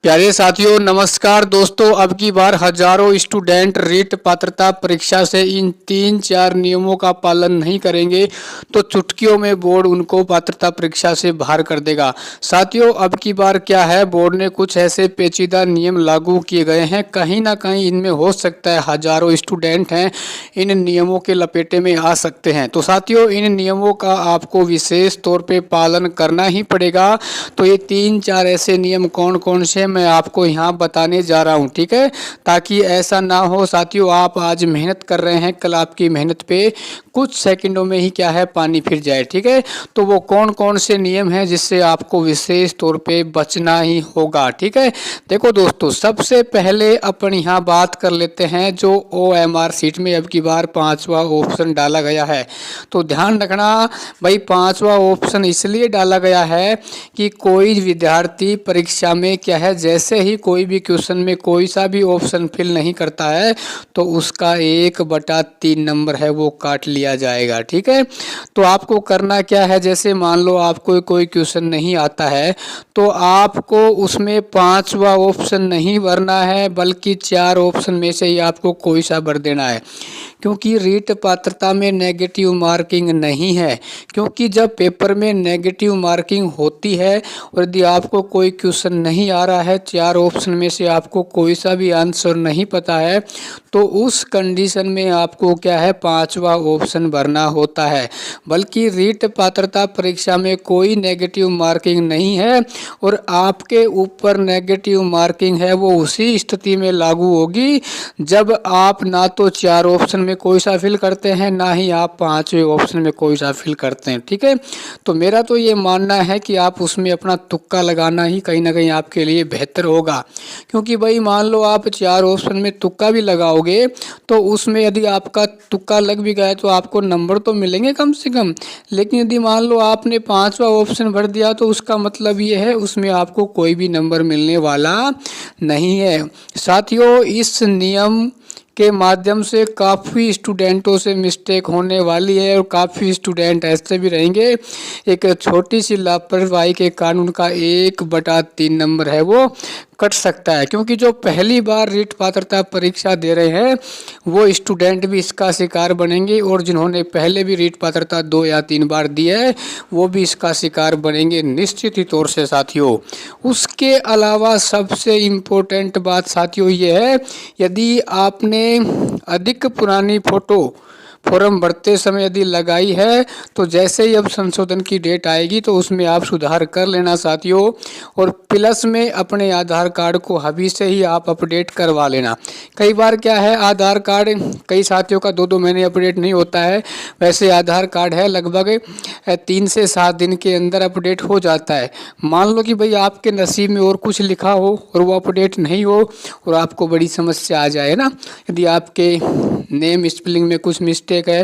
प्यारे साथियों नमस्कार दोस्तों। अब की बार हजारों स्टूडेंट रीट पात्रता परीक्षा से इन 3-4 नियमों का पालन नहीं करेंगे तो चुटकियों में बोर्ड उनको पात्रता परीक्षा से बाहर कर देगा। साथियों अब की बार क्या है, बोर्ड ने कुछ ऐसे पेचीदा नियम लागू किए गए हैं, कहीं ना कहीं इनमें हो सकता है हजारों स्टूडेंट हैं इन नियमों के लपेटे में आ सकते हैं। तो साथियों इन नियमों का आपको विशेष तौर पे पालन करना ही पड़ेगा। तो ये 3-4 ऐसे नियम कौन कौन से मैं आपको यहाँ बताने जा रहा हूँ, ठीक है, ताकि ऐसा ना हो साथियों आप आज मेहनत कर रहे हैं, कल आपकी मेहनत पे कुछ सेकंडों में ही क्या है पानी फिर जाए। ठीक है, तो वो कौन कौन से नियम हैं जिससे आपको विशेष तौर पे बचना ही होगा। ठीक है, देखो दोस्तों सबसे पहले अपन यहाँ बात कर लेते हैं जो OMR सीट में अब की बार 5वां ऑप्शन डाला गया है। तो ध्यान रखना भाई, 5वां ऑप्शन इसलिए डाला गया है कि कोई विद्यार्थी परीक्षा में क्या है, जैसे ही कोई भी क्वेश्चन में कोई सा भी ऑप्शन फिल नहीं करता है तो उसका 1/3 नंबर है वो काट लिया जाएगा। ठीक है, तो आपको करना क्या है, जैसे मान लो आपको कोई क्वेश्चन नहीं आता है तो आपको उसमें 5वां ऑप्शन नहीं भरना है, बल्कि 4 ऑप्शन में से ही आपको कोई सा भर देना है, क्योंकि रीट पात्रता में नेगेटिव मार्किंग नहीं है। क्योंकि जब पेपर में नेगेटिव मार्किंग होती है और यदि आपको कोई क्वेश्चन नहीं आ रहा है, 4 ऑप्शन में से आपको कोई सा भी आंसर नहीं पता है, तो उस कंडीशन में आपको क्या है 5वां ऑप्शन भरना होता है। बल्कि रीट पात्रता परीक्षा में कोई नेगेटिव मार्किंग नहीं है और आपके ऊपर नेगेटिव मार्किंग है वो उसी स्थिति में लागू होगी जब आप ना तो 4 ऑप्शन में कोई सा फिल करते हैं, ना ही आप 5वें ऑप्शन में कोई सा फिल करते हैं। ठीक है, तो मेरा तो ये मानना है कि आप उसमें अपना तुक्का लगाना ही कहीं ना कहीं आपके लिए बेहतर होगा। क्योंकि भाई मान लो आप 4 ऑप्शन में तुक्का भी लगाओगे तो उसमें यदि आपका तुक्का लग भी गया तो आपको नंबर तो मिलेंगे कम से कम, लेकिन यदि मान लो आपने 5वां ऑप्शन भर दिया तो उसका मतलब ये है उसमें आपको कोई भी नंबर मिलने वाला नहीं है। साथियों इस नियम के माध्यम से काफ़ी स्टूडेंटों से मिस्टेक होने वाली है और काफ़ी स्टूडेंट ऐसे भी रहेंगे एक छोटी सी लापरवाही के कारण उनका 1/3 नंबर है वो कट सकता है। क्योंकि जो पहली बार रीट पात्रता परीक्षा दे रहे हैं वो स्टूडेंट भी इसका शिकार बनेंगे और जिन्होंने पहले भी रीट पात्रता 2 या 3 बार दी है वो भी इसका शिकार बनेंगे निश्चित ही तौर से साथियों। उसके अलावा सबसे इम्पोर्टेंट बात साथियों ये है, यदि आपने अधिक पुरानी फोटो फॉर्म भरते समय यदि लगाई है तो जैसे ही अब संशोधन की डेट आएगी तो उसमें आप सुधार कर लेना साथियों। और प्लस में अपने आधार कार्ड को अभी से ही आप अपडेट करवा लेना। कई बार क्या है आधार कार्ड कई साथियों का 2-2 महीने अपडेट नहीं होता है, वैसे आधार कार्ड है लगभग 3 से 7 दिन के अंदर अपडेट हो जाता है। मान लो कि भाई आपके नसीब में और कुछ लिखा हो और वो अपडेट नहीं हो और आपको बड़ी समस्या आ जाए ना, यदि आपके नेम स्पेलिंग में कुछ मिस्टेक है,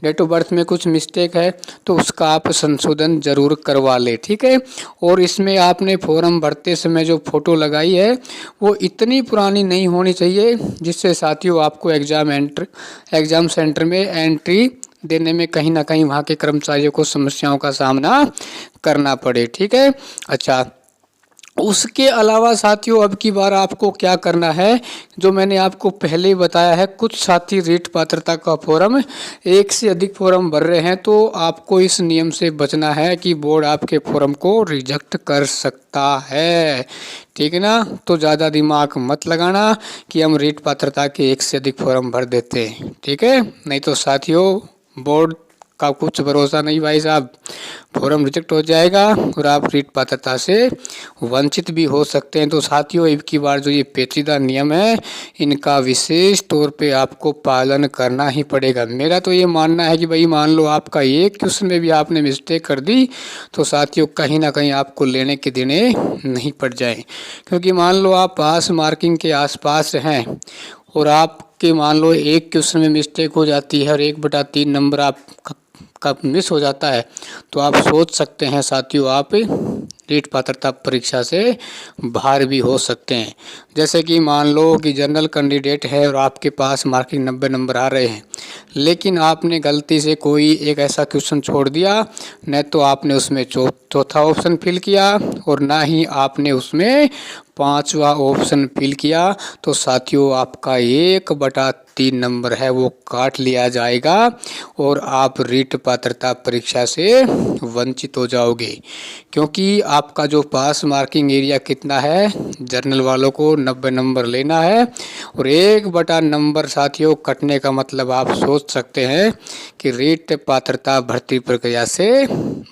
डेट ऑफ बर्थ में कुछ मिस्टेक है, तो उसका आप संशोधन जरूर करवा ले। ठीक है, और इसमें आपने फॉर्म भरते समय जो फ़ोटो लगाई है वो इतनी पुरानी नहीं होनी चाहिए जिससे साथियों आपको एग्ज़ाम सेंटर में एंट्री देने में कहीं ना कहीं वहाँ के कर्मचारियों को समस्याओं का सामना करना पड़े। ठीक है, अच्छा उसके अलावा साथियों अब की बार आपको क्या करना है, जो मैंने आपको पहले ही बताया है, कुछ साथी रीट पात्रता का फॉर्म एक से अधिक फॉर्म भर रहे हैं तो आपको इस नियम से बचना है कि बोर्ड आपके फॉर्म को रिजेक्ट कर सकता है। ठीक है ना, तो ज़्यादा दिमाग मत लगाना कि हम रीट पात्रता के एक से अधिक फॉर्म भर देते हैं। ठीक है, नहीं तो साथियों बोर्ड का कुछ भरोसा नहीं भाई साहब, फॉर्म रिजेक्ट हो जाएगा और आप रीट पात्रता से वंचित भी हो सकते हैं। तो साथियों अब की बार जो ये पेचीदा नियम है इनका विशेष तौर पे आपको पालन करना ही पड़ेगा। मेरा तो ये मानना है कि भाई मान लो आपका एक क्वेश्चन में भी आपने मिस्टेक कर दी तो साथियों कहीं ना कहीं आपको लेने के देने नहीं पड़ जाए। क्योंकि मान लो आप पास मार्किंग के आसपास हैं और आपके मान लो एक क्वेश्चन में मिस्टेक हो जाती है और 1/3 नंबर आप का मिस हो जाता है तो आप सोच सकते हैं साथियों आप रीट पात्रता परीक्षा से बाहर भी हो सकते हैं। जैसे कि मान लो कि जनरल कैंडिडेट है और आपके पास मार्किंग 90 नंबर आ रहे हैं, लेकिन आपने गलती से कोई एक ऐसा क्वेश्चन छोड़ दिया, न तो आपने उसमें चौथा ऑप्शन फिल किया और ना ही आपने उसमें पांचवा ऑप्शन फिल किया, तो साथियों आपका 1/3 नंबर है वो काट लिया जाएगा और आप रीट पात्रता परीक्षा से वंचित हो जाओगे। क्योंकि आपका जो पास मार्किंग एरिया कितना है, जर्नल वालों को 90 नंबर लेना है और 1 नंबर साथियों कटने का मतलब आप सोच सकते हैं कि रीट पात्रता भर्ती प्रक्रिया से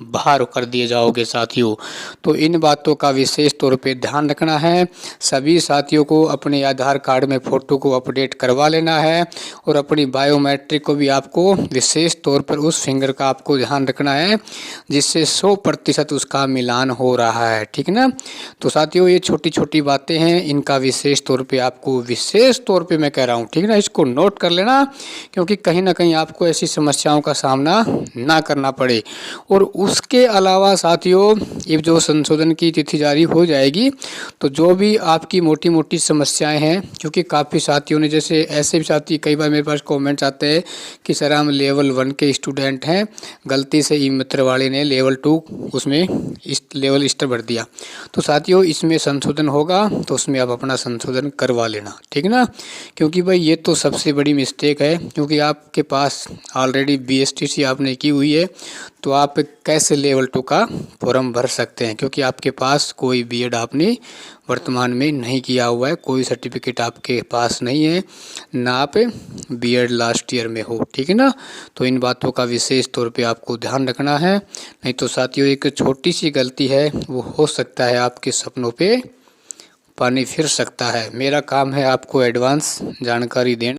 बाहर कर दिए जाओगे साथियों। तो इन बातों का विशेष तौर पे ध्यान रखना है। सभी साथियों को अपने आधार कार्ड में फ़ोटो को अपडेट करवा लेना है और अपनी बायोमेट्रिक को भी आपको विशेष तौर पर उस फिंगर का आपको ध्यान रखना है जिससे 100% उसका मिलान हो रहा है, ठीक है ना। तो साथियों ये छोटी छोटी बातें हैं, इनका विशेष तौर पे आपको विशेष तौर पे मैं कह रहा हूँ, ठीक है ना, इसको नोट कर लेना क्योंकि कहीं ना कहीं आपको ऐसी समस्याओं का सामना ना करना पड़े। और उसके अलावा साथियों ये जो संशोधन की तिथि जारी हो जाएगी तो जो भी आपकी मोटी मोटी समस्याएं हैं, क्योंकि काफ़ी साथियों ने, जैसे ऐसे भी साथी कई बार मेरे पास कमेंट्स आते हैं कि सर हम लेवल 1 के स्टूडेंट हैं, गलती से ई मित्र वाले ने लेवल 2 उसमें इस लेवल स्तर भर दिया। तो साथियों इसमें संशोधन होगा तो उसमें आप अपना संशोधन करवा लेना, ठीक है ना। क्योंकि भाई ये तो सबसे बड़ी मिस्टेक है, क्योंकि आपके पास ऑलरेडी BSTC आपने की हुई है, तो आप कैसे लेवल 2 का फॉर्म भर सकते हैं, क्योंकि आपके पास कोई B.Ed आपने वर्तमान में नहीं किया हुआ है, कोई सर्टिफिकेट आपके पास नहीं है, ना आप B.Ed लास्ट ईयर में हो, ठीक है ना। तो इन बातों का विशेष तौर पे आपको ध्यान रखना है, नहीं तो साथियों एक छोटी सी गलती है वो हो सकता है आपके सपनों पे पानी फिर सकता है। मेरा काम है आपको एडवांस जानकारी देना।